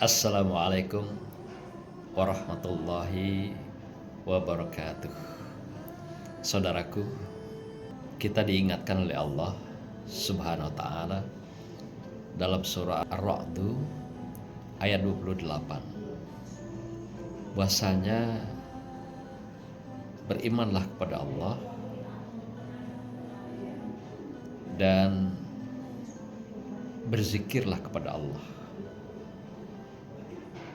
Assalamualaikum warahmatullahi wabarakatuh. Saudaraku, kita diingatkan oleh Allah Subhanahu wa taala dalam surah Ar-Ra'd ayat 28 bahwasanya berimanlah kepada Allah dan berzikirlah kepada Allah.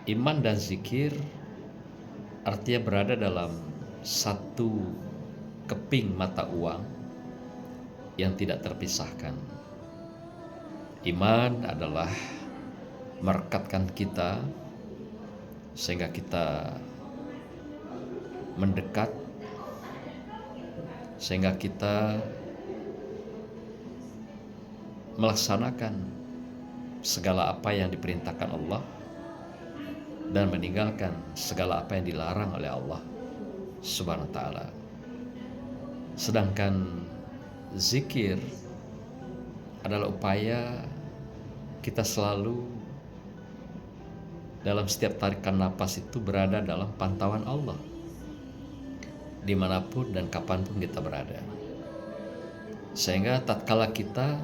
Iman dan zikir artinya berada dalam satu keping mata uang yang tidak terpisahkan. Iman adalah merekatkan kita sehingga kita mendekat, sehingga kita melaksanakan segala apa yang diperintahkan Allah dan meninggalkan segala apa yang dilarang oleh Allah Subhanahu wa taala. Sedangkan zikir adalah upaya kita selalu dalam setiap tarikan napas itu berada dalam pantauan Allah dimanapun dan kapanpun kita berada, sehingga tatkala kita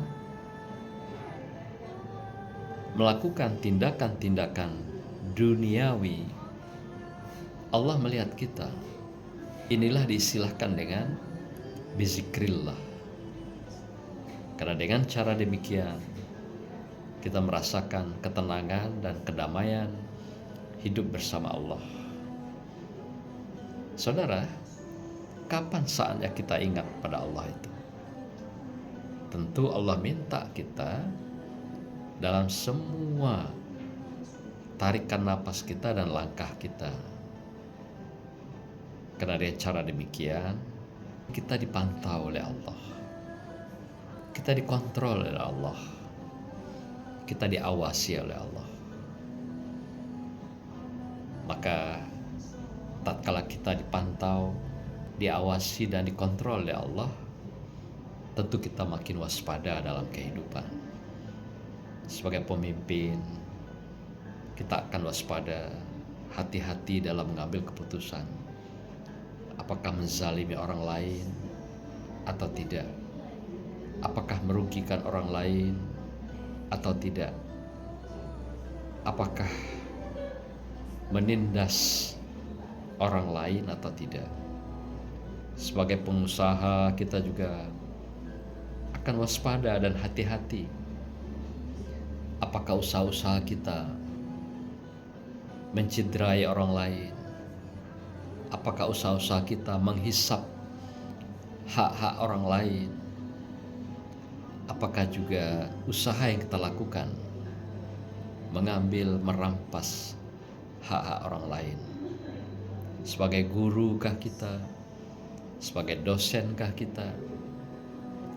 melakukan tindakan-tindakan duniawi, Allah melihat kita. Inilah diistilahkan dengan bizikrillah. Karena dengan cara demikian kita merasakan ketenangan dan kedamaian hidup bersama Allah. Saudara, kapan saatnya kita ingat pada Allah itu? Tentu Allah minta kita dalam semua tarikan napas kita dan langkah kita. Karena dengan cara demikian kita dipantau oleh Allah, kita dikontrol oleh Allah, kita diawasi oleh Allah. Maka tatkala kita dipantau, diawasi dan dikontrol oleh Allah, tentu kita makin waspada dalam kehidupan. Sebagai pemimpin, kita akan waspada, hati-hati dalam mengambil keputusan. Apakah menzalimi orang lain atau tidak? Apakah merugikan orang lain atau tidak? Apakah menindas orang lain atau tidak? Sebagai pengusaha, kita juga akan waspada dan hati-hati. Apakah usaha-usaha kita mencederai orang lain? Apakah usaha-usaha kita menghisap hak-hak orang lain? Apakah juga usaha yang kita lakukan mengambil, merampas hak-hak orang lain? Sebagai gurukah kita? Sebagai dosenkah kita?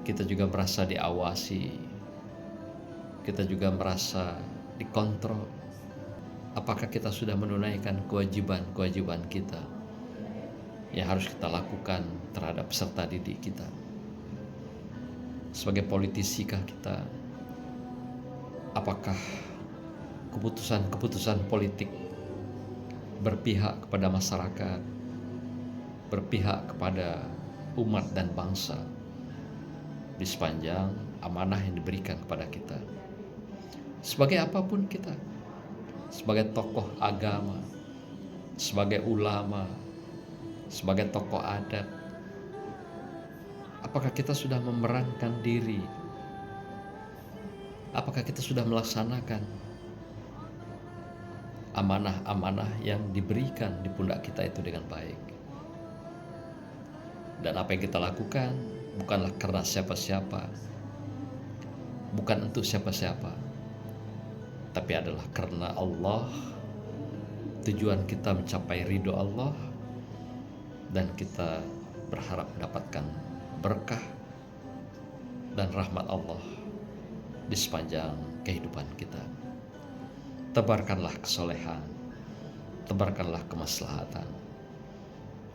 Kita juga merasa diawasi, kita juga merasa dikontrol. Apakah kita sudah menunaikan kewajiban-kewajiban kita yang harus kita lakukan terhadap peserta didik kita? Sebagai politisikah kita? Apakah keputusan-keputusan politik berpihak kepada masyarakat, berpihak kepada umat dan bangsa di sepanjang amanah yang diberikan kepada kita? Sebagai apapun kita, sebagai tokoh agama, sebagai ulama, sebagai tokoh adat, apakah kita sudah memerankan diri? Apakah kita sudah melaksanakan amanah-amanah yang diberikan di pundak kita itu dengan baik? Dan apa yang kita lakukan bukanlah karena siapa-siapa, bukan untuk siapa-siapa, tapi adalah karena Allah. Tujuan kita mencapai ridho Allah, dan kita berharap mendapatkan berkah dan rahmat Allah di sepanjang kehidupan kita. Tebarkanlah kesolehan, tebarkanlah kemaslahatan,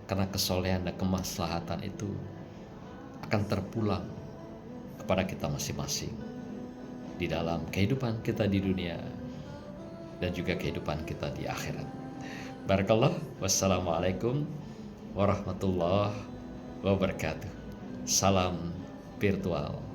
karena kesolehan dan kemaslahatan itu akan terpulang kepada kita masing-masing di dalam kehidupan kita di dunia, dan juga kehidupan kita di akhirat. Barakallah. Wassalamualaikum warahmatullahi wabarakatuh. Salam virtual.